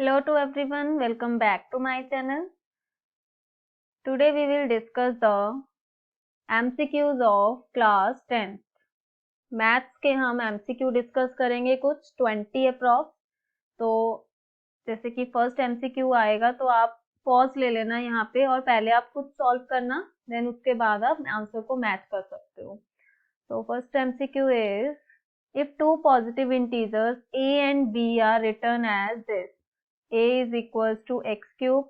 Hello to everyone, welcome back to my channel. Today we will discuss the MCQs of class 10th. Maths के हम MCQ discuss करेंगे कुछ 20 approx. तो जैसे कि फर्स्ट MCQ आएगा तो आप पॉज ले लेना यहाँ पे और पहले आप खुद सॉल्व करना, देन उसके बाद आप आंसर को मैच कर सकते हो। तो first MCQ is, if two positive integers a and b are written as this, a is equals to x cube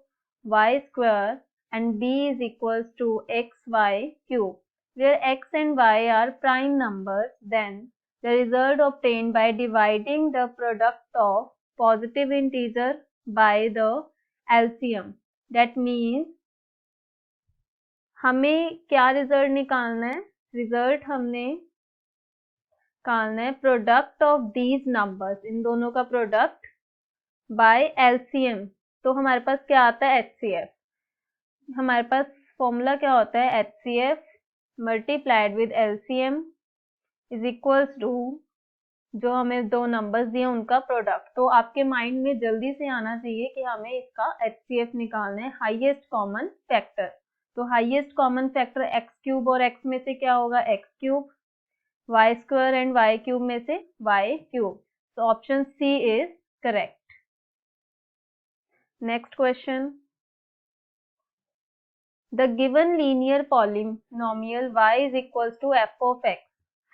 y square and b is equals to xy cube, where x and y are prime numbers, then the result obtained by dividing the product of positive integer by the LCM, that means हमें क्या result निकालना है? Result हमने निकालना है product of these numbers, इन दोनों का product bye LCM. तो हमारे पास क्या आता है? एचसीएफ। हमारे पास फॉर्मूला क्या होता है? HCF multiplied with LCM is equals to जो हमें दो नंबर्स दिए उनका प्रोडक्ट। तो आपके माइंड में जल्दी से आना चाहिए कि हमें इसका एचसीएफ निकालना है, हाईएस्ट कॉमन फैक्टर। तो highest common factor x cube और एक्स में से क्या होगा? X cube, y square and y cube में से वाई क्यूब। तो option C is correct. Next question. The given linear polynomial y is equals to f of x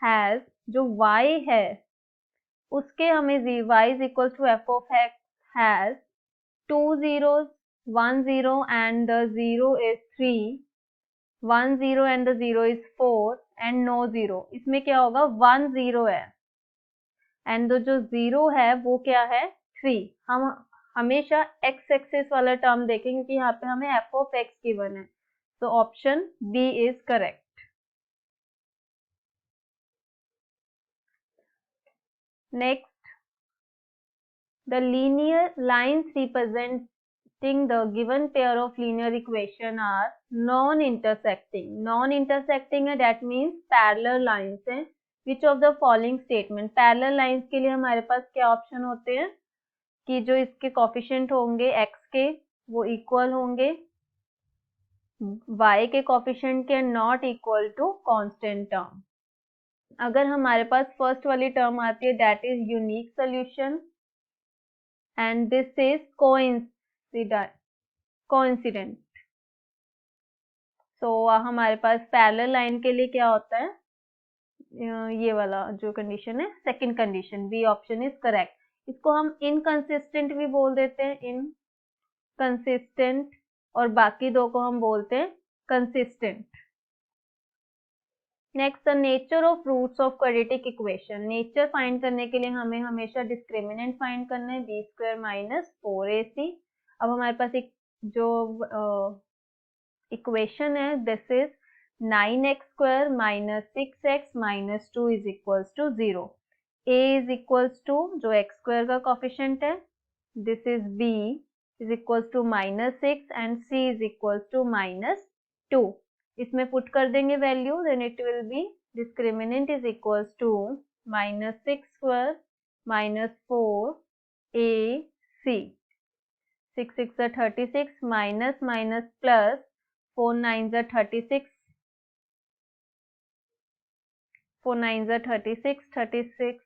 has, जो y है उसके हमें y is equals to f of x has 2 zeros, 1 zero and the 0 is 3, 1 0 and the 0 is 4 and no 0। इसमें क्या होगा? 1 0 है and जो 0 है वो क्या है? 3। हम हमेशा x एक्सिस वाला टर्म देखें क्योंकि यहाँ पे हमें f ऑफ x गिवन है। तो option B is correct. Next, the linear lines representing the given pair of linear equation are non intersecting. Non intersecting है, दैट मीन्स पैरेलल लाइंस हैं। Which of the following statement? Parallel lines के लिए हमारे पास क्या option होते हैं कि जो इसके कोफिशिएंट होंगे x के वो इक्वल होंगे y के कोफिशिएंट के, not equal to constant term. अगर हमारे पास फर्स्ट वाली टर्म आती है that is unique solution and this is coincident. So हमारे पास पैरेलल लाइन के लिए क्या होता है? ये वाला जो कंडीशन है, second condition, B option is correct. इसको हम इनकंसिस्टेंट भी बोल देते हैं, इनकंसिस्टेंट, और बाकी दो को हम बोलते हैं consistent. Next, the nature of roots of quadratic equation. Nature find करने के लिए हमें हमेशा डिस्क्रिमिनेंट फाइंड करना है, बी स्क्वायर माइनस 4ac। अब हमारे पास एक जो इक्वेशन है this is 9x square minus 6x minus 2 is equals to 0। a is equals to जो x स्क्वायर का कोफिशिएंट है this is b is equals to minus 6 and c is equals to minus 2। इसमें put कर देंगे value, then it will be discriminant is equals to minus 6 square minus 4ac, 6 6 are 36 minus minus plus 4 9 are 36, 4 9 are 36, 36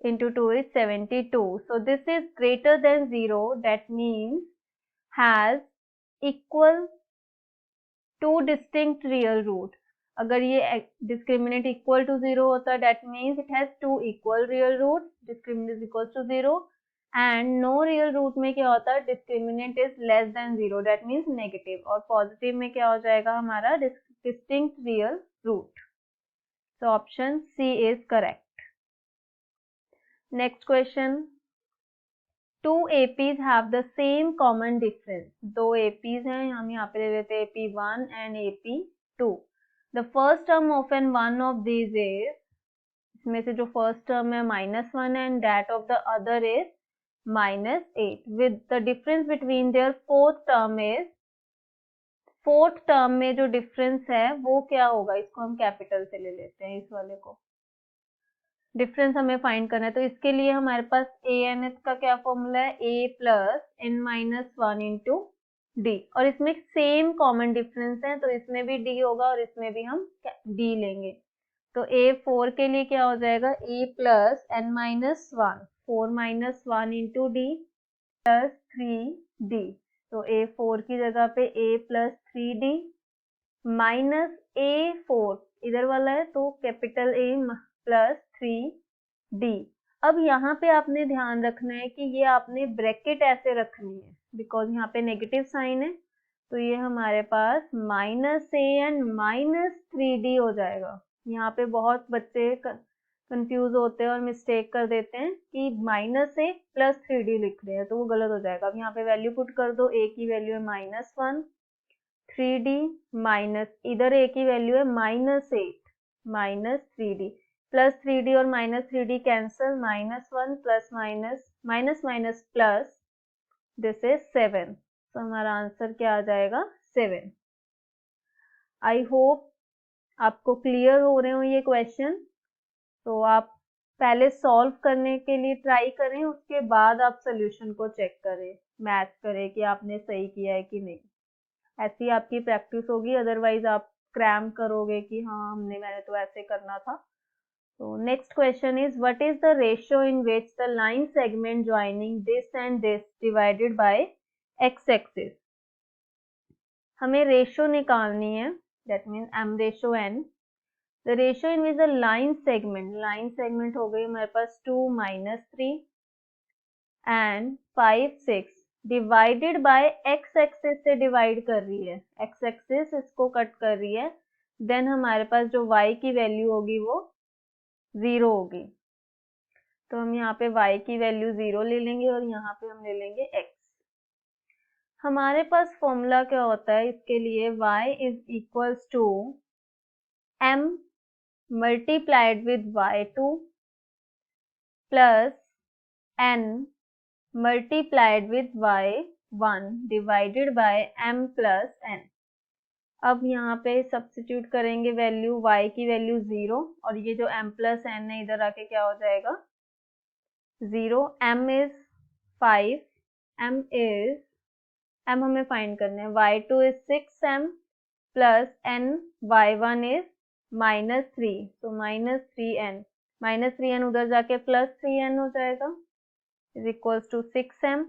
into 2 is 72. So this is greater than 0, that means has equal two distinct real root. अगर ये discriminant equal to 0 होता that means it has two equal real root, discriminant is equal to 0, and no real root में क्या होता है? Discriminant is less than 0, that means negative, और positive में क्या हो जाएगा हमारा? Distinct real root. So option C is correct. Next question, two APs have the same common difference। दो APs हैं, हम यहाँ पे ले लेते हैं AP1 and AP2। The first term of one of these is, इसमें से जो फर्स्ट टर्म है -1 and that of the other is -8 with the difference between their fourth term is, fourth term में जो डिफरेंस है वो क्या होगा? इसको हम कैपिटल से ले लेते हैं, इस वाले को। डिफरेंस हमें फाइंड करना है, तो इसके लिए हमारे पास ए एन एच का क्या फॉर्मूला है, A plus N minus one into D, और इसमें सेम कॉमन डिफरेंस है, तो इसमें भी डी होगा और इसमें भी हम डी लेंगे। तो A4 के लिए क्या हो जाएगा, A plus N minus one, 4 minus one into D plus 3D। तो A4 की जगह पे A plus 3D minus A4 इधर वाला है तो कैपिटल A प्लस 3D। अब यहाँ पे आपने ध्यान रखना है कि ये आपने ब्रैकेट ऐसे रखनी है बिकॉज यहाँ पे नेगेटिव साइन है, तो ये हमारे पास minus A and minus 3D हो जाएगा। यहाँ पे बहुत बच्चे कंफ्यूज होते हैं और मिस्टेक कर देते हैं कि माइनस ए प्लस 3D लिख रहे हैं, तो वो गलत हो जाएगा। अब यहाँ पे वैल्यू पुट कर दो, ए की वैल्यू है -1, 3D माइनस इधर ए की वैल्यू है -8, माइनस 3D प्लस 3D और minus 3D cancel, -1 plus minus minus plus, this is 7। तो हमारा आंसर क्या आ जाएगा, 7। आई होप आपको क्लियर हो रहे हो ये क्वेश्चन। तो आप पहले सॉल्व करने के लिए ट्राई करें, उसके बाद आप सोल्यूशन को चेक करें, मैच करें कि आपने सही किया है कि नहीं। ऐसी आपकी प्रैक्टिस होगी, अदरवाइज आप क्रैम करोगे कि हाँ मैंने तो ऐसे करना था। तो next question is what is the ratio in which the line segment joining this and this divided by x axis. हमें रेशियो निकालनी है, that means m ratio n। The ratio in which the line segment हो गई हमारे पास 2 -3 and 5 6 divided by x axis से divide कर रही है, x एक्सिस इसको कट कर रही है, देन हमारे पास जो y की वैल्यू होगी वो 0 होगी। तो हम यहाँ पे y की वैल्यू 0 ले लेंगे और यहाँ पे हम ले लेंगे x। हमारे पास फॉर्मूला क्या होता है इसके लिए, y is equals to m multiplied with y2 plus n multiplied with y1 divided by m plus n। अब यहाँ पे सब्स्टिट्यूट करेंगे वैल्यू, y की वैल्यू 0 और ये जो m plus n है इधर आके क्या हो जाएगा 0। m इज 5, m हमें फाइंड करना है, y2 is 6m plus n, y1 is -3, तो -3n, -3n उधर जाके +3n हो जाएगा इज इक्वल्स टू 6m,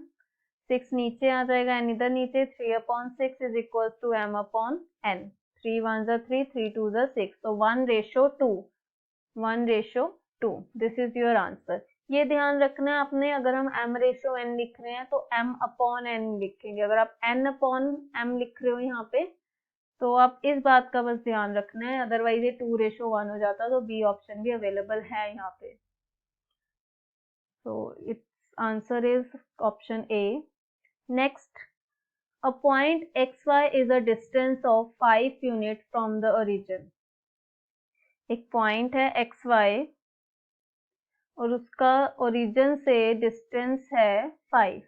6 नीचे आ जाएगा n इधर नीचे, 3/6 इज इक्वल्स टू m/n, 3 1 जा 3, 3 2 जा 6, तो 1:2, 1:2, दिस इज योर आंसर। ये ध्यान रखना है आपने, अगर हम m रेशियो n लिख रहे हैं तो m/n लिखेंगे, अगर आप n/m लिख रहे हो यहाँ पे तो आप इस बात का बस ध्यान रखना है, अदरवाइज ये 2:1 हो जाता, तो बी ऑप्शन भी अवेलेबल है यहाँ पे। तो it's answer is option A. Next, a point xy is a distance of 5 unit from the origin. एक पॉइंट है xy और उसका ओरिजिन से डिस्टेंस है 5,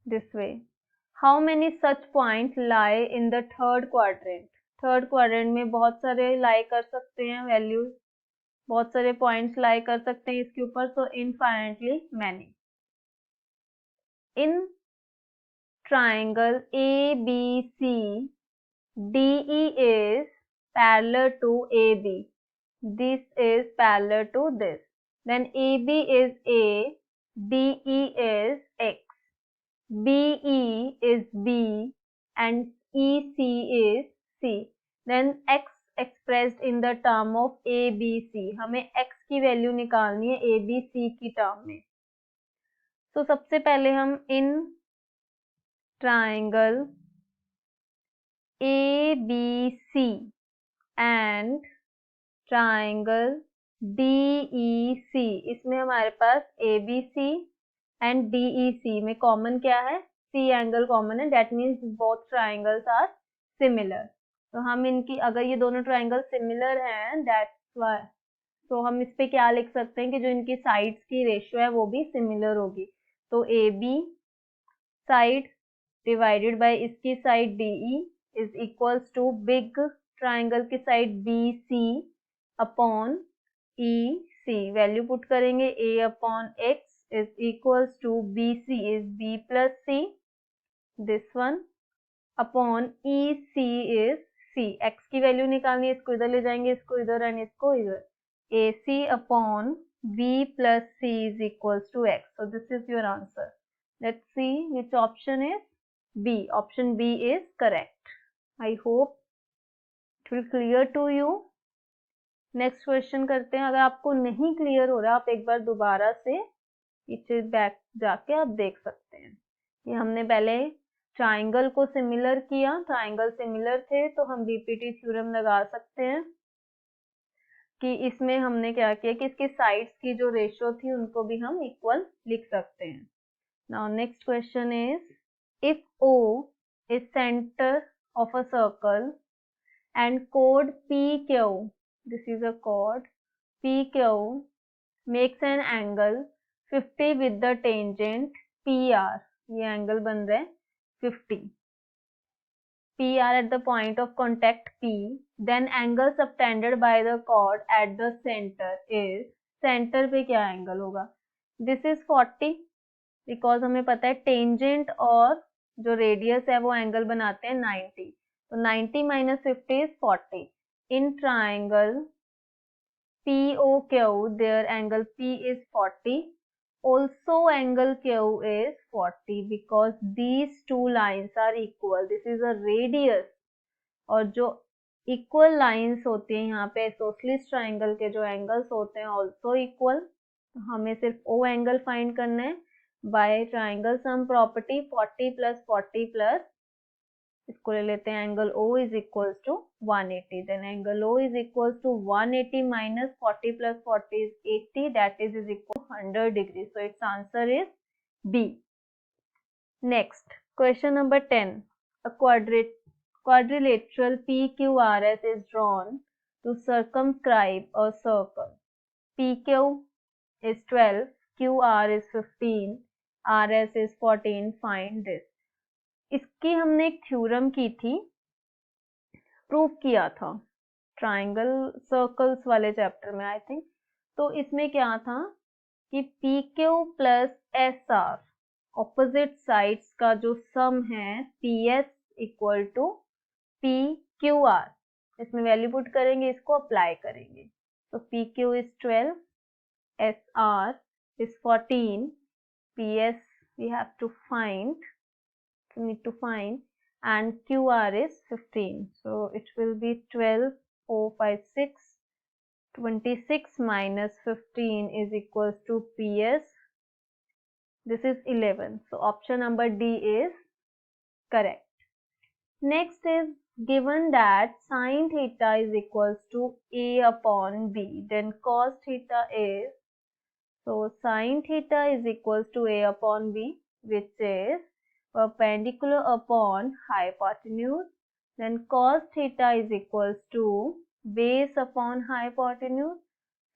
this way. How many such point lie in the third quadrant. Third quadrant में बहुत सारे लाई कर सकते हैं वैल्यूज, बहुत सारे पॉइंट्स लाई कर सकते हैं इसके ऊपर, so infinitely many. In triangle ABC DE is parallel to AB, this is parallel to this, then AB is A, DE is X, BE is B and EC is C, then X expressed in the term of ABC। हमें X की value निकालनी है ABC की term में। तो सबसे पहले हम in triangle ABC and triangle DEC, इसमें हमारे पास ABC एंड DEC में कॉमन क्या है, C एंगल कॉमन है, that means both triangles are similar. तो हम इनकी, अगर ये दोनों ट्राइंगल सिमिलर हैं दैट्स व्हाई, तो हम इस पे क्या लिख सकते हैं कि जो इनकी साइड्स की रेशियो है वो भी सिमिलर होगी। तो AB साइड डिवाइडेड बाय इसकी side DE is equals to big triangle की side BC upon E C, value put करेंगे a upon x is equals to B C is b plus C, this one upon E C is c, x की value निकालनी है, इसको इधर ले जाएंगे, इसको इधर एंड इसको इधर, ए सी upon b plus c is equals to x. So this is your answer. Let's see which option is B. Option B is correct. I hope it will clear to you. Next question करते हैं. अगर आपको नहीं clear हो रहा आप एक बार दोबारा से पीछे बैक जाके आप देख सकते हैं. ये हमने पहले ट्राइंगल को सिमिलर किया, ट्राइंगल सिमिलर थे तो हम बीपीटी थ्योरम लगा सकते हैं कि इसमें हमने क्या किया कि इसकी साइड्स की जो रेशियो थी उनको भी हम इक्वल लिख सकते हैं. Now next question is if O is centre of a circle and chord PQ, this is a chord PQ makes an angle 50 with the tangent PR, ये एंगल बन रहा है 50, PR at the point of contact P, then angle subtended by the chord at the center is, center पे क्या angle होगा, this is 40 because हमें पता है टेंजेंट और जो रेडियस है वो एंगल बनाते हैं 90, तो 90 minus 50 is 40. In triangle POQ, their angle P is 40. Also angle Q is 40 because these two lines are equal. This is a radius. और जो equal lines होती हैं यहाँ पे isosceles triangle के जो angles होते हैं also equal. तो हमें सिर्फ O angle find करना है by triangle sum property 40 plus 40 plus, इसको ले लेते हैं angle O is equals to 180, then angle O is equals to 180 minus 40 plus 40 is 80, that is equal to 100 degrees. So its answer is B. Next question number 10. A quadrilateral PQRS is drawn to circumscribe a circle. PQ is 12, QR is 15, RS is 14. Find this. इसकी हमने एक theorem की थी, prove किया था triangle circles वाले chapter में I think. तो इसमें क्या था कि PQ plus SR opposite sides का जो सम है PS इक्वल टू PQR, इसमें वैल्यू पुट करेंगे, इसको अप्लाई करेंगे. तो PQ is 12, SR is 14, PS we have to find and QR is 15. So it will be 12, 4, 5, 6, 26 minus 15 is equals to PS. This is 11. So option number D is correct. Next is given that sin theta is equals to A upon B, then cos theta is, so sin theta is equals to A upon B, which is perpendicular upon hypotenuse, then cos theta is equals to base upon hypotenuse,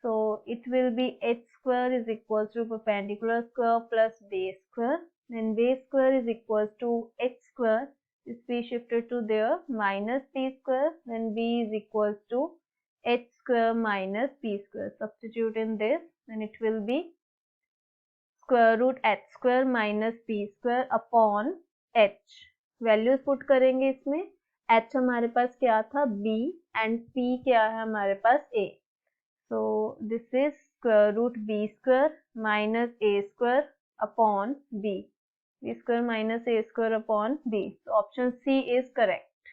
so it will be h square is equals to perpendicular square plus base square, then base square is equals to h square, this be shifted to there, minus b square, then b is equals to h square minus b square, substitute in this, then it will be square root h square minus p square upon h. Values put करेंगे इसमें, h हमारे पास क्या था b and p क्या है हमारे पास a. So this is square root b square minus a square upon b square minus a square upon b. तो option C is correct.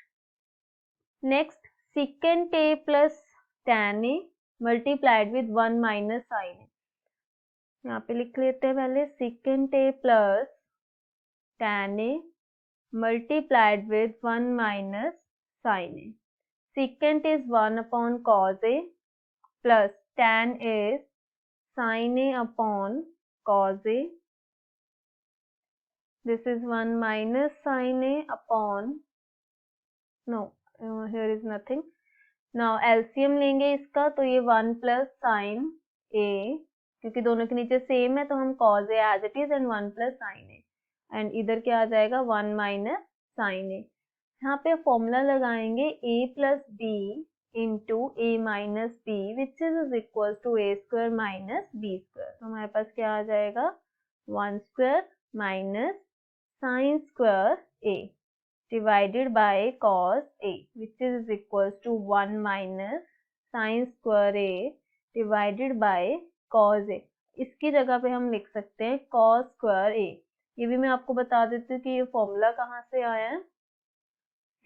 Next secant a plus tan a multiplied with 1 minus sin a. यहाँ पे लिख लेते हैं पहले secant a plus tan a multiplied with 1 minus sin a. secant is 1 upon cos a plus tan is sin a upon cos a. This is 1 minus sin a upon, no, here is nothing. Now LCM लेंगे इसका, तो ये 1 plus sin a, क्योंकि दोनों के नीचे same है तो हम cos a as it is and 1 plus sin a, and इधर क्या आ जाएगा 1 minus sin a. यहाँ पे फॉर्मूला लगाएंगे a plus b into A minus B which is equal to A square minus B square. तो हमारे पास क्या आ जाएगा 1 square minus sine square A divided by cos A which is equal to 1 minus sine square A divided by cos A. इसकी जगह पे हम लिख सकते हैं कॉस स्क्वायर ए। ये भी मैं आपको बता देती हूँ कि ये फॉर्मूला कहाँ से आया है।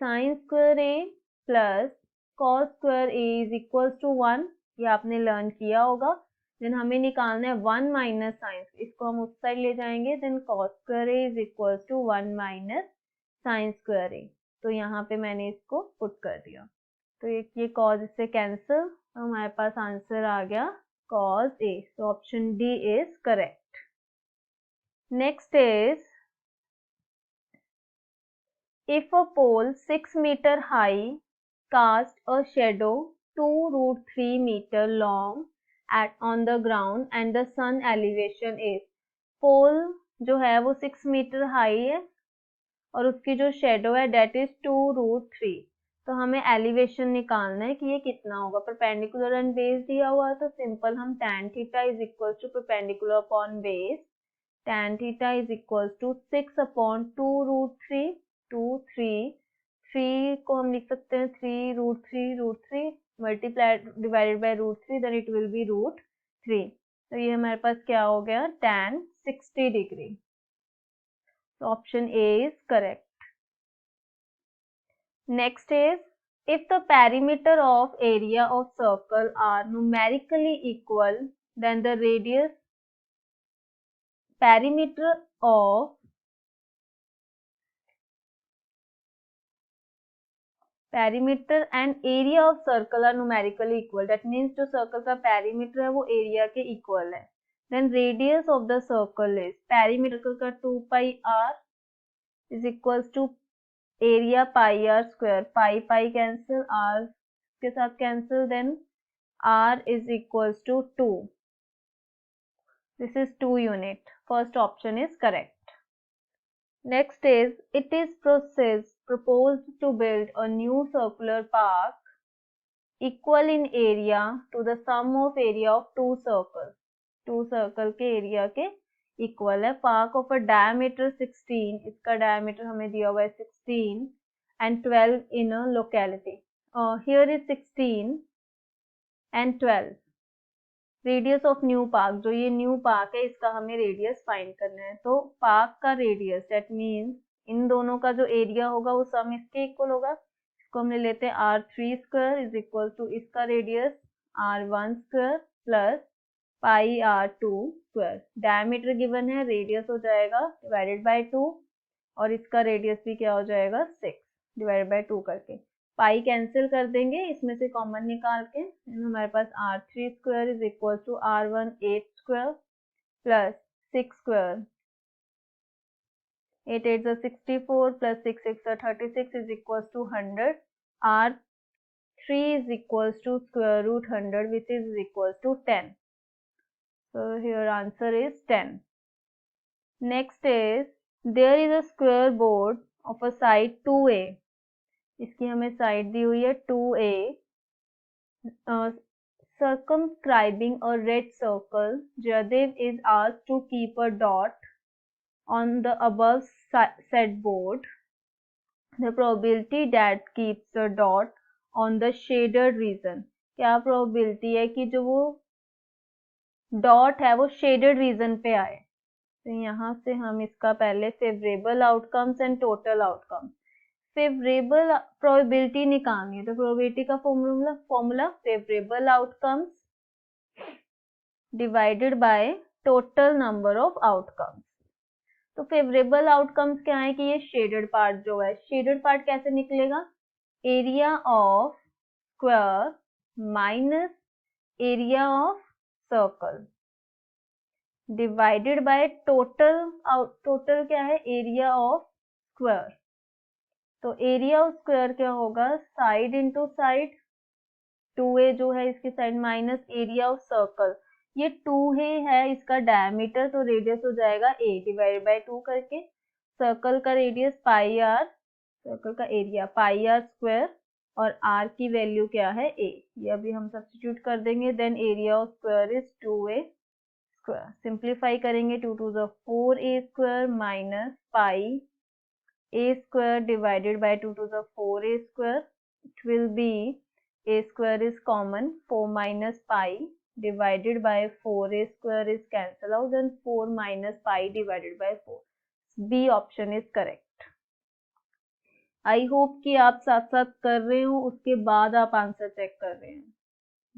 Sine square A plus cos square A is equal to 1, ये आपने लर्न किया होगा। देन हमें निकालना है 1 माइनस साइन, इसको हम उस साइड ले जाएंगे। Then cos square A is equal to 1 minus sine square A. तो यहाँ पे मैंने इसको पुट कर दिया, तो ये कॉस इससे कैंसिल, तो हमारे पास आंसर आ गया cos A. so option D is correct. Next is, if a pole 6 meter high cast a shadow 2√3 meter long on the ground and the sun elevation is, पोल जो है वो 6 मीटर हाई है और उसकी जो शेडो है date is 2√3। तो हमें एलिवेशन निकालना है कि ये कितना होगा। परपेंडिकुलर एंड बेस दिया हुआ है तो सिंपल हम tan theta is equal to perpendicular upon base, tan theta is equal to 6 upon 2√3, 3 को हम लिख सकते हैं 3√3 multiplied divided by √3, then it will be √3। तो ये हमारे पास क्या हो गया tan 60 degree. So option A is correct. Next is, if the perimeter of area of circle are numerically equal, then the radius perimeter and area of circle are numerically equal. That means जो circle का perimeter है वो area के equal है. Then radius of the circle is, perimeter का 2 pi r is equals to area pi r square, pi cancel, r के साथ cancel, then r is equals to 2. This is 2 unit. First option is correct. Next is, it is proposed to build a new circular park equal in area to the sum of area of two circles. Two circle के area के equal है. Park of a diameter 16, इसका diameter हमें दिया हुआ है 16 and 12 in a locality. Here is 16 and 12. Radius of new park, जो ये न्यू पार्क है इसका हमें रेडियस फाइंड करना है। तो पार्क का रेडियस दैट मीन्स इन दोनों का जो एरिया होगा वो सम इसके इक्वल होगा। इसको हमने लेते हैं r3 square is equal to इसका radius r1 square plus pi r2 square. Diameter given है, रेडियस हो जाएगा डिवाइडेड बाय 2 और इसका रेडियस भी क्या हो जाएगा 6 डिवाइडेड बाय 2 करके। पाई कैंसिल कर देंगे इसमें से कॉमन निकाल के, हमारे पास r3 square is equal to r1 8 square plus 6 square, 8 8 64 plus 6 6 36 is equal to 100। r3 is equals to square root 100 which is equals to 10. So here answer is 10. Next is, there is a square board of a side 2a. इसकी हमें side दी हुई है 2a. Circumscribing a red circle, Jayadev is asked to keep a dot on the above said board. The probability that keeps the dot on the shaded region. क्या probability है कि जो वो dot है वो शेडेड रीजन पे आए। तो यहाँ से हम इसका पहले favourable outcomes and total outcomes, favourable probability निकालनी है। तो प्रोबेबिलिटी का formula favourable outcomes divided by total number of outcomes. तो फेवरेबल आउटकम्स क्या है कि ये शेडेड पार्ट जो है, शेडेड पार्ट कैसे निकलेगा, area of square minus area of circle divided by total क्या है एरिया ऑफ स्क्वायर। तो एरिया ऑफ स्क्वायर क्या होगा, साइड इंटू साइड, 2a जो है इसकी side minus area of circle, ये 2a है इसका डायमीटर, तो रेडियस हो जाएगा a डिवाइडेड बाय 2 करके। सर्कल का रेडियस पाई r, सर्कल का एरिया पाई r स्क्वायर और r की वैल्यू क्या है a, ये अभी हम सब्स्टिट्यूट कर देंगे। Then area of square is 2a square, simplify करेंगे 2 to the 4a square minus pi a square divided by 2 to the 4a square. It will be a square is common, 4 minus pi divided by 4a square is cancel out and 4 minus pi divided by 4. B option is correct. I hope कि आप साथ साथ कर रहे हो, उसके बाद आप आंसर चेक कर रहे हैं,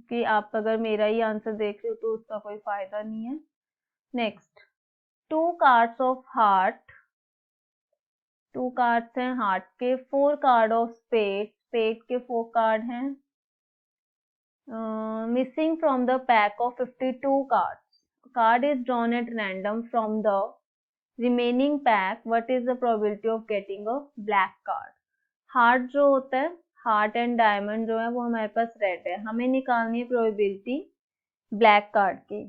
कि आप अगर मेरा ही आंसर देख रहे हो तो उसका कोई फायदा नहीं है। Next, 2 cards of heart, 2 cards हैं हार्ट के, 4 कार्ड ऑफ स्पेड, स्पेड के 4 कार्ड हैं। Missing from the pack of 52 cards, card is drawn at random from the remaining pack, what is the probability of getting a black card. Heart जो होता है, heart and diamond जो है वो हमारे पास red है, हमें निकालनी है प्रोबेबिलिटी ब्लैक कार्ड की।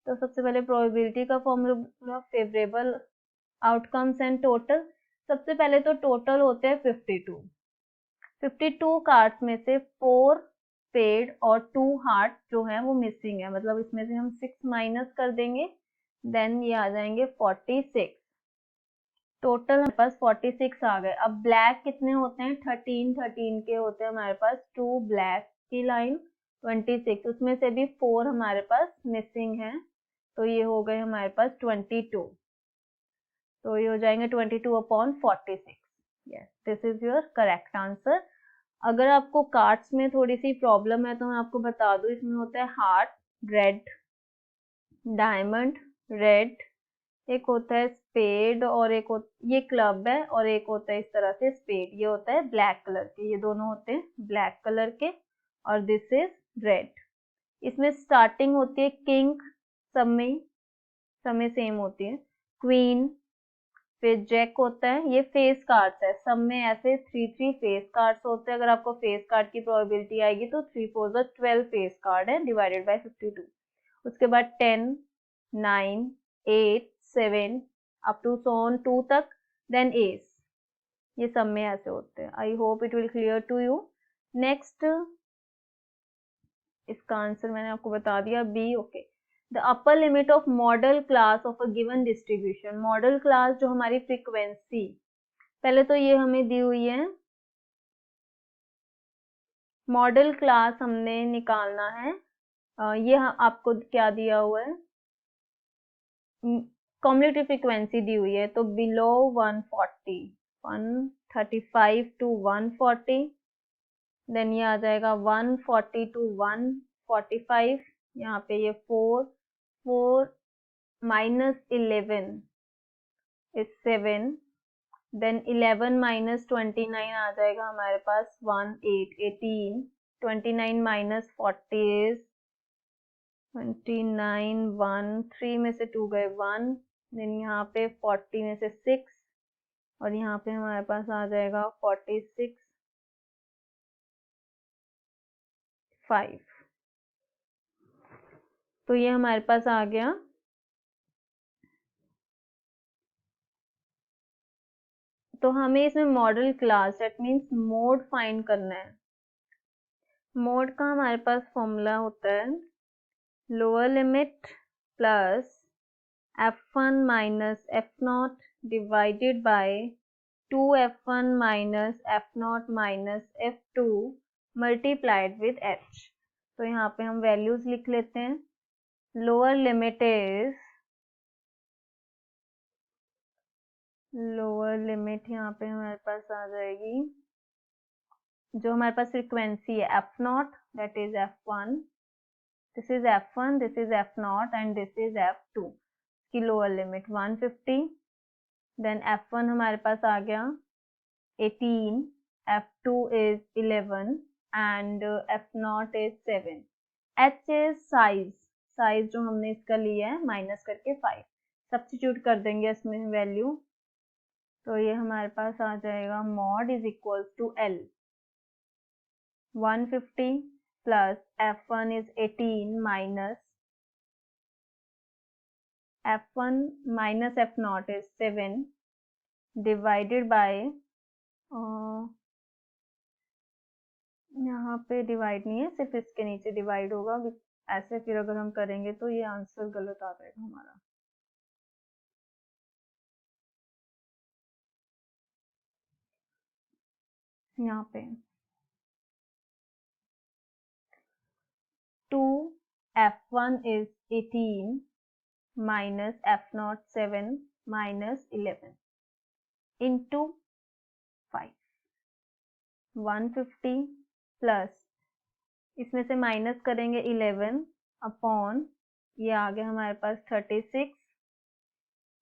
तो सबसे पहले प्रोबेबिलिटी का formula favourable outcomes and total. सबसे पहले तो टोटल होते हैं 52 कार्ड्स में से 4 स्पेड और 2 हार्ट जो है वो मिसिंग है, मतलब इसमें से हम 6 माइनस कर देंगे, देन ये आ जाएंगे 46। टोटल हमारे पास 46 आ गए। अब ब्लैक कितने होते हैं, 13 के होते हैं हमारे पास, 2 ब्लैक की लाइन 26, उसमें से भी 4 हमारे पास मिसिंग है, तो ये हो गए हमारे पास 22, तो ये हो जाएंगे 22/46। Yes, this is your correct answer. अगर आपको कार्ड्स में थोड़ी सी प्रॉब्लम है तो मैं आपको बता दूं, इसमें होता है हार्ट रेड, डायमंड रेड, एक होता है स्पेड और एक ये क्लब है, और एक होता है इस तरह से स्पेड, ये होता है ब्लैक कलर के, ये दोनों होते हैं ब्लैक कलर के, और दिस इज रेड। इसमें स्टार्टिंग होती है किंग, सब में सेम होती है, क्वीन, फिर जैक होता है, ये फेस कार्ड्स है, सब में ऐसे 3 फेस कार्ड्स होते हैं। अगर आपको फेस कार्ड की प्रोबेबिलिटी आएगी तो 3 4 12 फेस कार्ड है डिवाइडेड बाय 52। उसके बाद 10 9 8 7 अप टू सो ऑन 2 तक, देन एस, ये सब में ऐसे होते हैं। I hope it will clear to you. Next, इसका आंसर मैंने आपको बता दिया, B. Okay, the upper limit of modal class of a given distribution. Modal class जो हमारी फ्रीक्वेंसी, पहले तो ये हमें दी हुई है, मॉडल क्लास हमने निकालना है। ये आपको क्या दिया हुआ है, कम्युलेटिव फ्रीक्वेंसी दी हुई है, तो बिलो 140, 135 टू 140, देन ये आ जाएगा 140 टू 145, यहाँ पे ये 4 माइनस 11 इज 7, देन 11 माइनस 29 आ जाएगा हमारे पास 18, 29 माइनस 40 इज 29, 1 3 में से 2 गए 1, देन यहाँ पे 40 में से 6, और यहाँ पे हमारे पास आ जाएगा 46 5, तो ये हमारे पास आ गया। तो हमें इसमें model class, that means mode find करना है। मोड का हमारे पास फॉर्मूला होता है lower limit plus f1 minus f0 divided by 2f1 minus f0 minus f2 multiplied with h। तो यहाँ पे हम वैल्यूज लिख लेते हैं। Lower limit is, lower limit यहाँ पे हमारे पास आ जाएगी, जो हमारे पास फ्रीक्वेंसी है f0, that is f1, this is f1, this is f0 and this is f2 की लोअर लिमिट 150, देन f1 हमारे पास आ गया 18, f2 is 11 and f0 is 7। h is size जो हमने इसका लिया है माइनस करके 5, सब्स्टिट्यूट कर देंगे इसमें वैल्यू, तो ये हमारे पास आ जाएगा mode is equal to l, 150 plus f1 is 18 minus f1 minus f0 is 7 divided by यहाँ पे डिवाइड नहीं है, सिर्फ इसके नीचे डिवाइड होगा। ऐसे फिर अगर हम करेंगे तो ये आंसर गलत आ जाएगा हमारा। यहाँ पे 2f1 is 18 minus f0 7 minus 11 into 5, 150 plus इसमें से माइनस करेंगे 11 अपॉन ये आ गया हमारे पास 36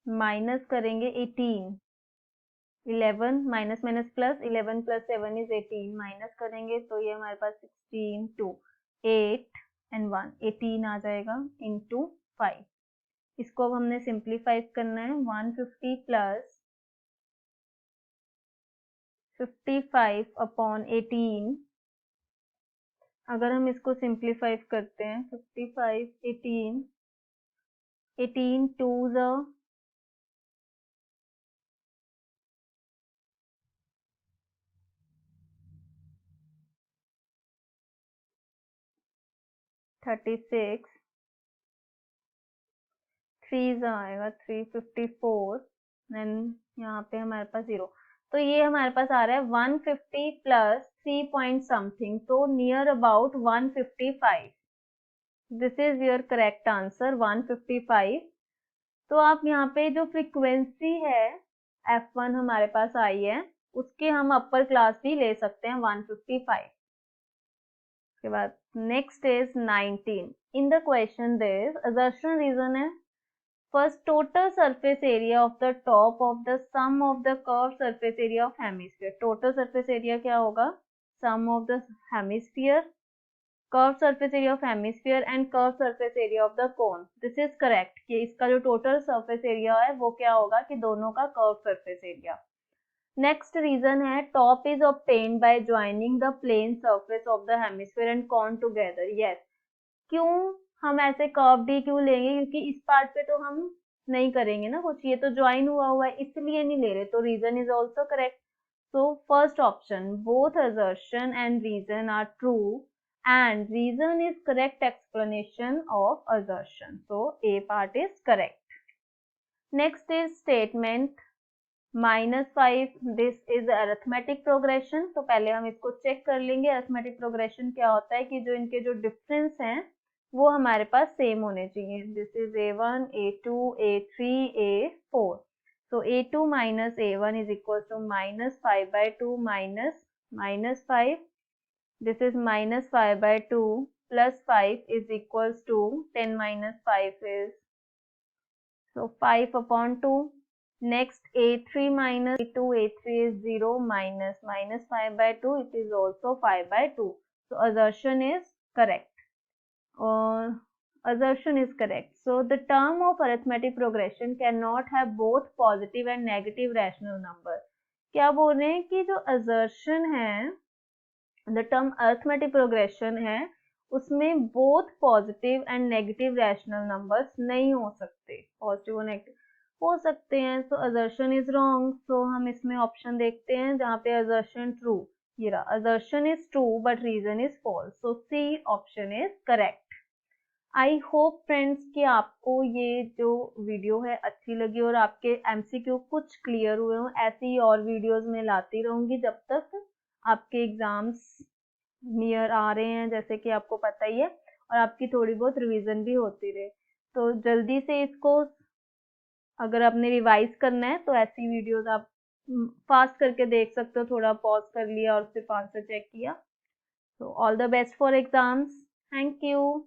माइनस करेंगे 18, 11 minus minus plus 11 plus 7 is 18 minus करेंगे तो ये हमारे पास 16 2 8 एंड 1 18 आ जाएगा इंटू 5। इसको अब हमने सिंप्लीफाई करना है। 150 प्लस 55 अपॉन 18, अगर हम इसको सिंप्लीफाई करते हैं 55 18 18 2 ज़ 36 3 आएगा 354 देन यहाँ पे हमारे पास 0, तो ये हमारे पास आ रहा है 150 प्लस 3 पॉइंट समथिंग, तो near about 155। This is your correct answer 155। तो आप यहाँ पे जो फ्रीक्वेंसी है f1 हमारे पास आई है उसके हम अपर क्लास भी ले सकते हैं 155। के बाद next is 19। In the question this assertion reason है first total surface area of the top of the sum of the curved surface area of hemisphere। total surface area क्या होगा, sum of the hemisphere, curved surface area of hemisphere and curved surface area of the cone। this is correct कि इसका जो total surface area है वो क्या होगा कि दोनों का curved surface area। Next region है top is obtained by joining the plane surface of the hemisphere and cone together। yes, क्यों हम ऐसे कर्व डी क्यों लेंगे, क्योंकि इस पार्ट पे तो हम नहीं करेंगे ना कुछ, ये तो ज्वाइन हुआ हुआ है इसलिए नहीं ले रहे, तो reason is also correct. So first option both assertion and reason are true and reason is correct explanation of assertion, so A part is correct। next is statement -5 this is arithmetic progression। तो पहले हम इसको check कर लेंगे arithmetic progression क्या होता है कि जो इनके जो डिफरेंस हैं वो हमारे पास सेम होने चाहिए। This is a1 a2 a3 a4, so a2 minus a1 is equal to -5/2 minus 5, this is -5/2 plus 5 is equals to 10 minus 5 is so 5 upon 2। next a3 minus a2 a3 is 0 minus 5/2, it is also 5/2, so assertion is correct। assertion is correct, so the term of arithmetic progression cannot have both positive and negative rational number। क्या बोल रहे हैं कि जो assertion है the term arithmetic progression है उसमें both positive and negative rational numbers नहीं हो सकते, positive और negative हो सकते हैं, so assertion is wrong। so हम इसमें ऑप्शन देखते हैं जहाँ पे assertion true, ये रहा assertion is true but reason is false, so C option is correct। I hope friends कि आपको ये जो वीडियो है अच्छी लगी और आपके एमसीक्यू कुछ क्लियर हुए हों। ऐसी ही और वीडियोस में लाती रहूंगी जब तक आपके एग्जाम्स नियर आ रहे हैं, जैसे कि आपको पता ही है, और आपकी थोड़ी बहुत रिवीजन भी होती रहे। तो जल्दी से इसको अगर आपने रिवाइज करना है तो ऐसी वीडियोस आप फास्ट करके देख सकते हो, थोड़ा पॉज कर लिया और सिर्फ आंसर चेक किया। तो all the best for exams, thank you.